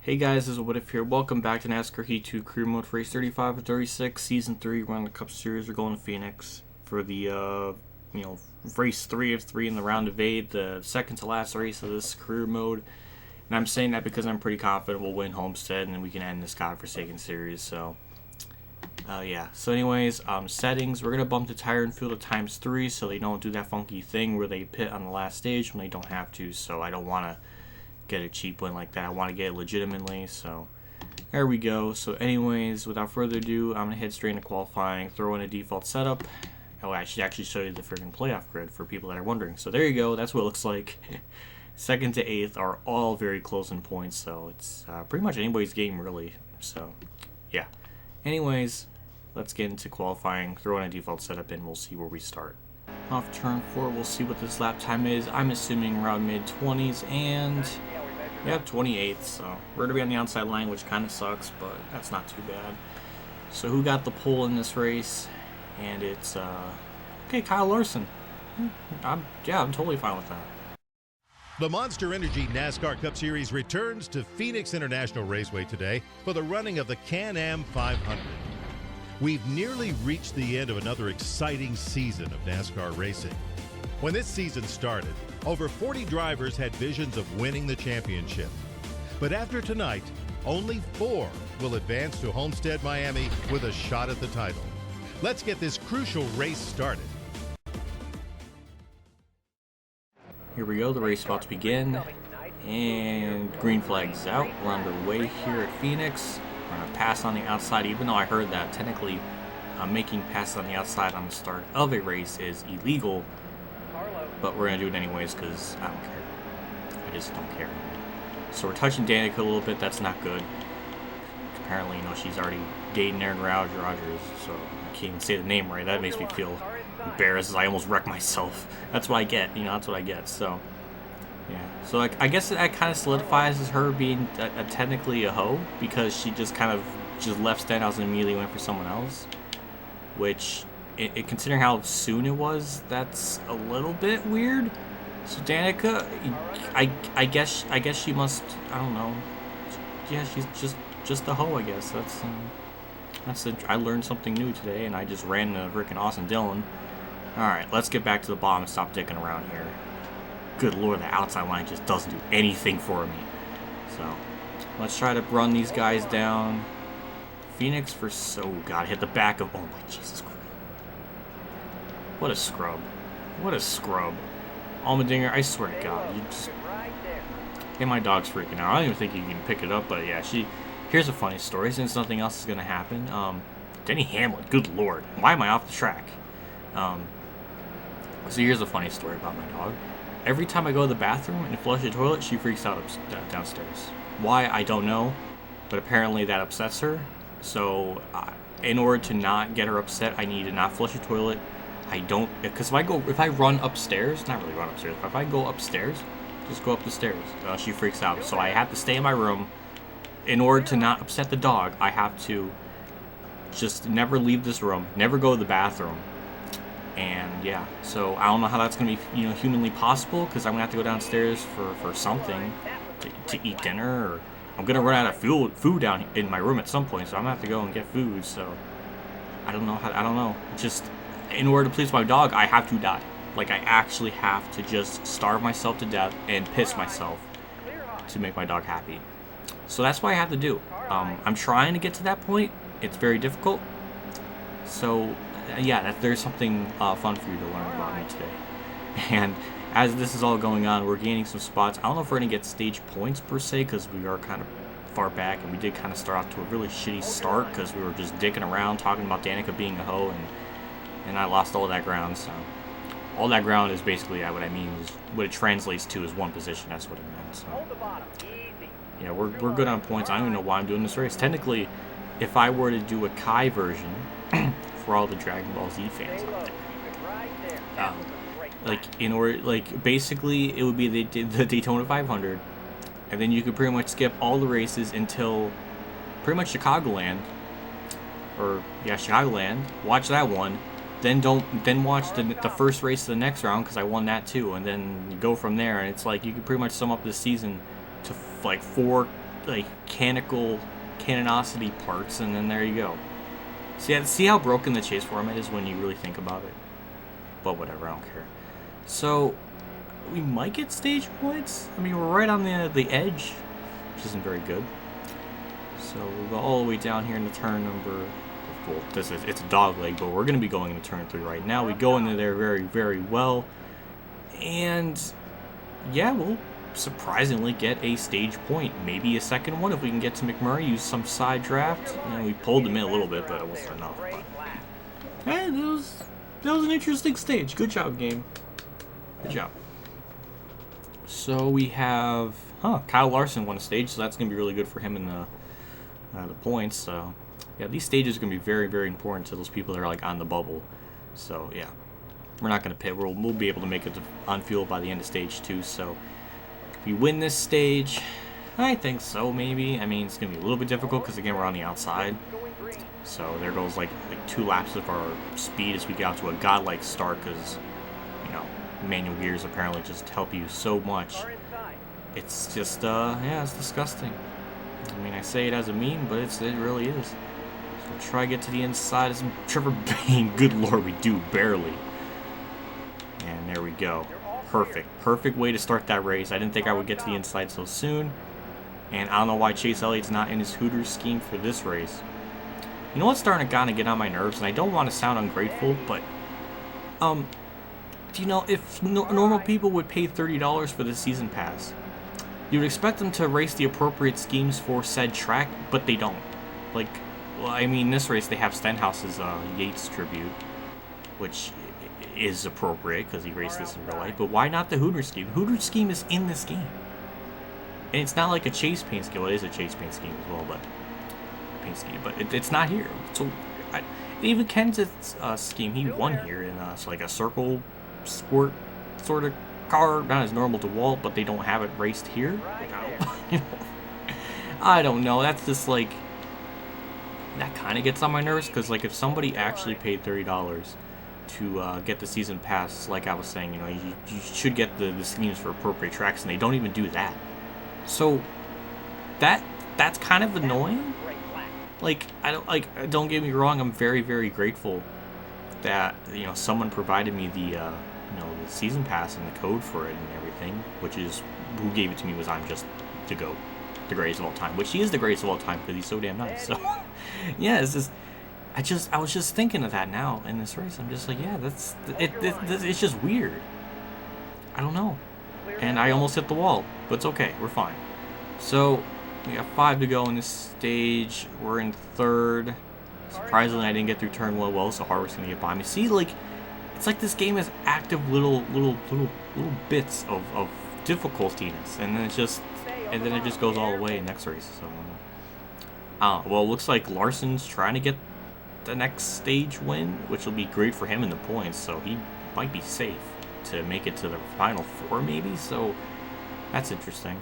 Hey guys, this is What If here. Welcome back to NASCAR Heat 2 Career Mode for Race 35 or 36, Season 3. We're on the Cup Series. We're going to Phoenix for the, race 3 of 3 in the round of 8, the second to last race of this career mode. And I'm saying that because I'm pretty confident we'll win Homestead and then we can end this godforsaken series. So, So anyways, settings. We're going to bump the tire and fuel to ×3 so they don't do that funky thing where they pit on the last stage when they don't have to. So I don't want to get a cheap win like that. I want to get it legitimately, so there we go. So anyways, without further ado, I'm going to head straight into qualifying, throw in a default setup. Oh, I should actually show you the friggin' playoff grid for people that are wondering. So there you go, that's what it looks like. Second to 8th are all very close in points, so it's pretty much anybody's game, really. So, yeah. Anyways, let's get into qualifying, throw in a default setup, and we'll see where we start. Off turn 4, we'll see what this lap time is. I'm assuming around mid-20s, and yeah, 28th, so we're going to be on the outside line, which kind of sucks, but that's not too bad. So who got the pole in this race? And it's, Kyle Larson. I'm totally fine with that. The Monster Energy NASCAR Cup Series returns to Phoenix International Raceway today for the running of the Can-Am 500. We've nearly reached the end of another exciting season of NASCAR racing. When this season started, over 40 drivers had visions of winning the championship. But after tonight, only 4 will advance to Homestead, Miami with a shot at the title. Let's get this crucial race started. Here we go, the race is about to begin. And green flag's out. We're underway here at Phoenix. We're going to pass on the outside, even though I heard that technically making passes on the outside on the start of a race is illegal. But we're going to do it anyways because I don't care. I just don't care. So we're touching Danica a little bit. That's not good. Apparently, she's already dating Aaron Rodgers, so I can't even say the name right. That makes me feel embarrassed as I almost wreck myself. That's what I get. That's what I get. So, yeah. So I guess that kind of solidifies as her being technically a hoe because she just kind of left Stenhouse and immediately went for someone else, which, considering how soon it was, that's a little bit weird. So Danica, I guess she must, I don't know. Yeah, she's just a hoe, I guess. I learned something new today, and I just ran into freaking Austin Dillon. All right, let's get back to the bottom and stop dicking around here. Good lord, the outside line just doesn't do anything for me. So let's try to run these guys down. Phoenix for God, hit the back of, oh my Jesus Christ. What a scrub. What a scrub. Almendinger, I swear to God. And my dog's freaking out. I don't even think you can pick it up, but yeah, here's a funny story, since nothing else is going to happen. Denny Hamlin, good lord. Why am I off the track? So here's a funny story about my dog. Every time I go to the bathroom and flush the toilet, she freaks out downstairs. Why, I don't know, but apparently that upsets her. So in order to not get her upset, I need to not flush the toilet. Because if I run upstairs, not really run upstairs, but if I go upstairs, just go up the stairs, she freaks out. So I have to stay in my room. In order to not upset the dog, I have to just never leave this room, never go to the bathroom. And yeah, so I don't know how that's going to be, humanly possible, because I'm going to have to go downstairs for something, to eat dinner, or I'm going to run out of food down in my room at some point, so I'm going to have to go and get food. So I don't know. Just in order to please my dog, I have to die. Like, I actually have to just starve myself to death and piss myself to make my dog happy. So that's what I have to do. I'm trying to get to that point. It's very difficult. So, yeah, there's something fun for you to learn about me today. And as this is all going on, we're gaining some spots. I don't know if we're going to get stage points per se, because we are kind of far back, and we did kind of start off to a really shitty start because we were just dicking around talking about Danica being a hoe, and I lost all that ground. So all that ground is basically what I mean is what it translates to is one position. That's what it meant. So yeah, we're good on points. I don't even know why I'm doing this race. Technically, if I were to do a Kai version for all the Dragon Ball Z fans out there, basically it would be the Daytona 500, and then you could pretty much skip all the races until pretty much Chicagoland, Chicagoland. Watch that one, then watch the first race of the next round because I won that too, and then you go from there. And it's like you could pretty much sum up this season to like 4 like canonicity parts, and then there you go. See how broken the chase format is when you really think about it? But whatever, I don't care. So, we might get stage points. I mean, we're right on the edge, which isn't very good. So, we'll go all the way down here into turn number... Well, it's a dog leg, but we're going to be going into turn 3 right now. We go into there very, very well. And, yeah, we'll surprisingly get a stage point. Maybe a second one if we can get to McMurray, use some side draft. And we pulled him in a little bit, but it wasn't enough. But, hey, that was an interesting stage. Good job, game. Good job. So we have... Kyle Larson won a stage, so that's going to be really good for him in the points. So, yeah, these stages are going to be very, very important to those people that are, like, on the bubble. So, yeah. We're not going to pit. We'll be able to make it on fuel by the end of stage 2, so... If we win this stage, I think so, maybe. I mean, it's going to be a little bit difficult because, again, we're on the outside. So there goes, like 2 laps of our speed as we get out to a godlike start because, you know, manual gears apparently just help you so much. It's just, yeah, it's disgusting. I mean, I say it as a meme, but it really is. So try to get to the inside of some Trevor Bayne. Good lord, we do, barely. And there we go. Perfect way to start that race. I didn't think I would get to the inside so soon. And I don't know why Chase Elliott's not in his Hooters scheme for this race. You know what's starting to kind of get on my nerves? And I don't want to sound ungrateful, but... you know, if normal people would pay $30 for the season pass, you would expect them to race the appropriate schemes for said track, but they don't. Like, well, I mean, this race they have Stenhouse's Yates tribute, which... is appropriate because he raced this in real life, but why not the Hooter scheme? Hooter scheme is in this game, and it's not like a chase paint scheme. Well, it is a chase paint scheme as well, but it's not here. So even Ken's scheme, he won here in like a circle sport sort of car, not as normal to Walt, but they don't have it raced here. I don't know. That's just like that kind of gets on my nerves because like if somebody actually paid $30 to get the season pass, like I was saying, you know, you should get the schemes for appropriate tracks, and they don't even do that. So that's kind of annoying. Like don't get me wrong, I'm very, very grateful that, you know, someone provided me the you know, the season pass and the code for it and everything, which is who gave it to me was I'm just the GOAT, the greatest of all time, which he is the greatest of all time because he's so damn nice. So yeah, it's just I was just thinking of that now in this race. I'm just like, yeah, it's just weird. I don't know. And I almost hit the wall, but it's okay. We're fine. So we got 5 to go in this stage. We're in 3rd. Surprisingly, I didn't get through turn 1 well, so Harvick's gonna get by me. See, like, it's like this game has active little bits of difficultiness, and then it just goes all the way in next race. So, well, it looks like Larson's trying to get the next stage win, which will be great for him in the points, so he might be safe to make it to the final 4 maybe, so that's interesting.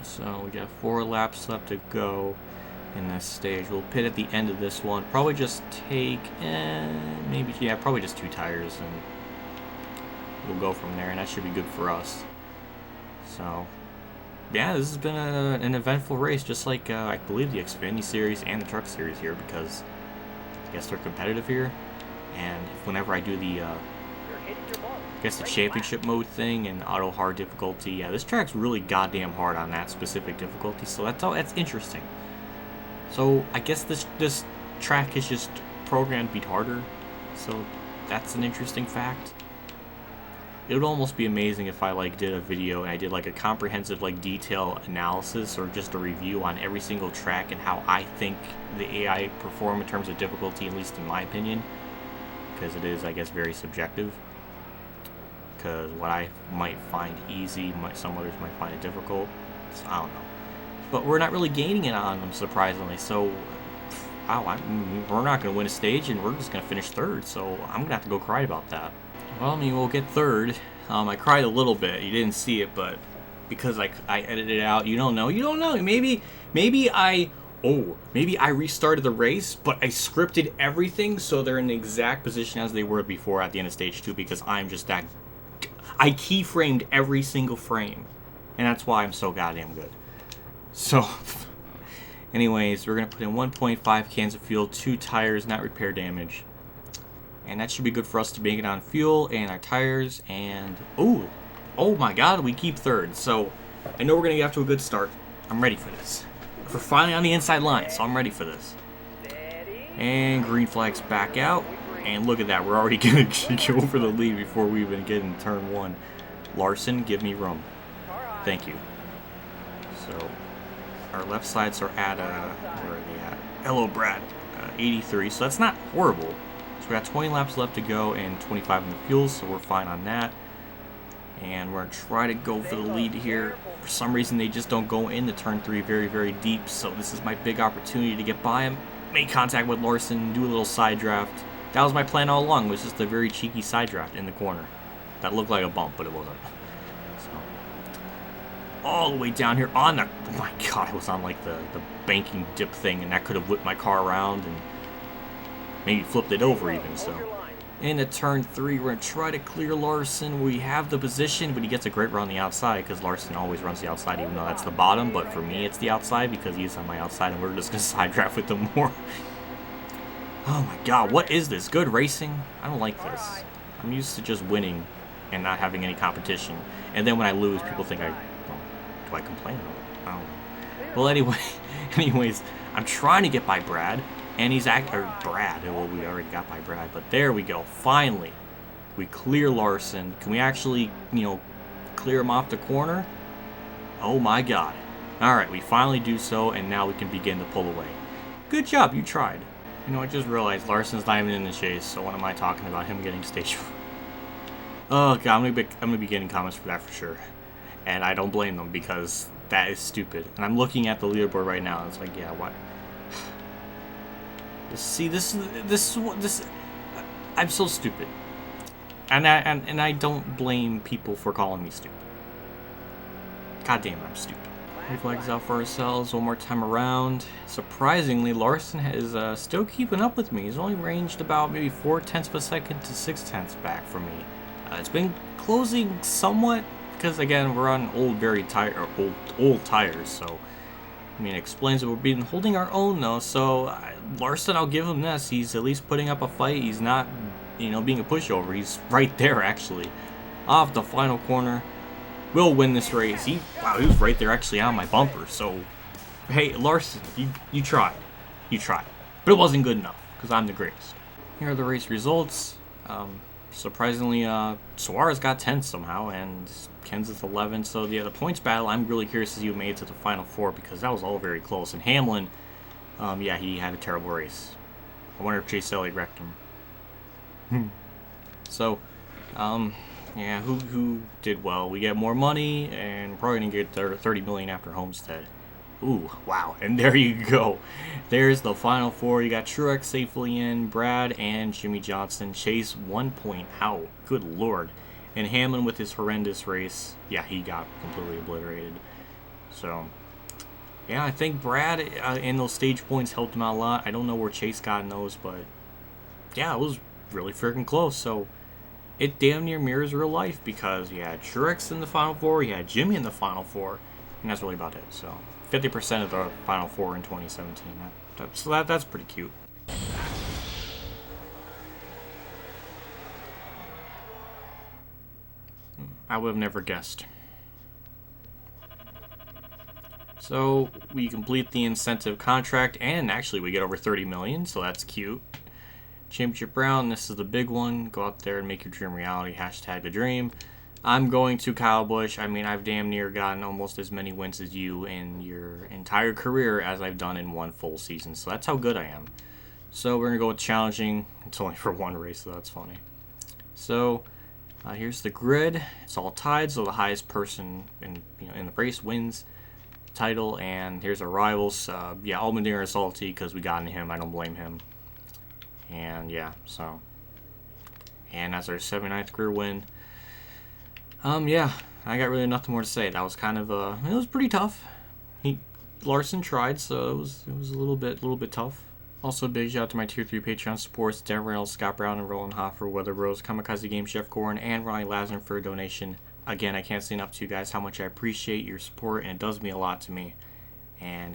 So we got 4 laps left to go in this stage. We'll pit at the end of this one, probably just take probably just 2 tires, and we'll go from there, and that should be good for us. So yeah, this has been an eventful race, just like I believe the Xfinity Series and the Truck Series here, because I guess they're competitive here. And whenever I do the, I guess the championship mode thing and auto hard difficulty, yeah, this track's really goddamn hard on that specific difficulty, so that's interesting. So I guess this track is just programmed to be harder, so that's an interesting fact. It would almost be amazing if I like did a video and I did like a comprehensive like detail analysis or just a review on every single track and how I think the AI perform in terms of difficulty, at least in my opinion, because it is, I guess, very subjective. Because what I might find easy, some others might find it difficult. So I don't know. But we're not really gaining it on them, surprisingly. So, we're not going to win a stage, and we're just going to finish 3rd. So I'm going to have to go cry about that. Well, I mean, we'll get 3rd. I cried a little bit. You didn't see it, but because I edited it out, you don't know. Maybe I restarted the race, but I scripted everything so they're in the exact position as they were before at the end of stage 2, because I'm just that. I keyframed every single frame, and that's why I'm so goddamn good. So, anyways, we're going to put in 1.5 cans of fuel, 2 tires, not repair damage. And that should be good for us to make it on fuel and our tires. And, oh my god, we keep third. So, I know we're going to get off to a good start. I'm ready for this. We're finally on the inside line, so I'm ready for this. And green flag's back out. And look at that, we're already going to go for the lead before we even get in turn 1. Larson, give me room. Thank you. So, our left sides are at, where are they at? Hello, Brad. 83, so that's not horrible. So we got 20 laps left to go and 25 in the fuel, so we're fine on that. And we're going to try to go for the lead here. For some reason, they just don't go into turn 3 very, very deep, so this is my big opportunity to get by him. Make contact with Larson, do a little side draft. That was my plan all along, was just a very cheeky side draft in the corner. That looked like a bump, but it wasn't. So, all the way down here on the... Oh my god, I was on like the banking dip thing, and that could have whipped my car around and maybe flipped it over even, so. Into turn 3, we're going to try to clear Larson. We have the position, but he gets a great run on the outside because Larson always runs the outside even though that's the bottom. But for me, it's the outside because he's on my outside and we're just going to side draft with him more. Oh my god, what is this? Good racing? I don't like this. I'm used to just winning and not having any competition. And then when I lose, people think well, do I complain? I don't know. Well, anyways, I'm trying to get by Brad. And he's Brad. Well, we already got by Brad, but there we go. Finally, we clear Larson. Can we actually, clear him off the corner? Oh my god. Alright, we finally do so, and now we can begin to pull away. Good job, you tried. I just realized Larson's not even in the chase, so what am I talking about? Him getting stage 4. Oh god, I'm gonna be getting comments for that for sure. And I don't blame them, because that is stupid. And I'm looking at the leaderboard right now, and it's like, yeah, what? See, this I'm so stupid, and I don't blame people for calling me stupid. God damn it, I'm stupid. We flags out for ourselves one more time around. Surprisingly, Larson is still keeping up with me. He's only ranged about maybe 0.4 of a second to 0.6 back from me. It's been closing somewhat because again we're on old tires, so. I mean, it explains that we're been holding our own, though, so Larson, I'll give him this. He's at least putting up a fight. He's not, being a pushover. He's right there, actually. Off the final corner. We'll win this race. He was right there, actually, on my bumper. So, hey, Larson, you tried. You tried. But it wasn't good enough, because I'm the greatest. Here are the race results. Surprisingly, Suarez got 10th somehow, and Kenseth 11th. So, yeah, the points battle, I'm really curious to see who made it to the final 4, because that was all very close. And Hamlin, yeah, he had a terrible race. I wonder if Chase Elliott wrecked him. So, yeah, who did well? We get more money, and we're probably going to get $30 million after Homestead. Ooh, wow, and there you go. There's the final 4. You got Truex safely in, Brad and Jimmy Johnson. Chase 1 point out. Good lord. And Hamlin with his horrendous race, yeah, he got completely obliterated. So, yeah, I think Brad in those stage points helped him out a lot. I don't know where Chase got in those, but yeah, it was really freaking close. So, it damn near mirrors real life because you had Truex in the final 4, you had Jimmy in the final 4, and that's really about it. So, 50% of the final 4 in 2017. That's pretty cute. I would have never guessed. So we complete the incentive contract, and actually we get over 30 million, so that's cute. Championship round, this is the big one. Go out there and make your dream reality. Hashtag the dream. I'm going to Kyle Busch. I mean, I've damn near gotten almost as many wins as you in your entire career as I've done in one full season. So that's how good I am. So we're going to go with challenging. It's only for one race, so that's funny. So here's the grid. It's all tied, so the highest person in the race wins title. And here's our rivals. Yeah, Allmendinger is salty because we got into him. I don't blame him. And yeah, so. And that's our 79th career win. Yeah, I got really nothing more to say. That was kind of it was pretty tough. Larson tried, so it was a little bit tough. Also, big shout out to my Tier 3 Patreon supports, Dan Reynolds, Scott Brown, and Roland Hofer, Weather Rose, KamikazeGames, Chef Gorin, and Ronnie Lazzarine for a donation. Again, I can't say enough to you guys how much I appreciate your support, and it does mean a lot to me.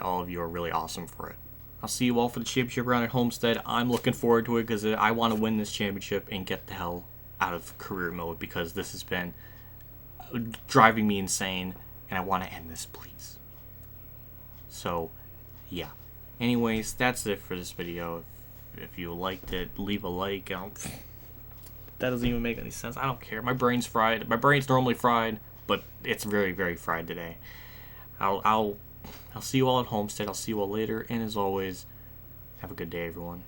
and all of you are really awesome for it. I'll see you all for the championship round at Homestead. I'm looking forward to it because I want to win this championship and get the hell out of career mode, because this has been driving me insane and I want to end this, please. So, yeah. Anyways, that's it for this video. If you liked it, leave a like. That doesn't even make any sense. I don't care. My brain's fried. My brain's normally fried, but it's very, very fried today. I'll see you all at Homestead. I'll see you all later. And as always, have a good day, everyone.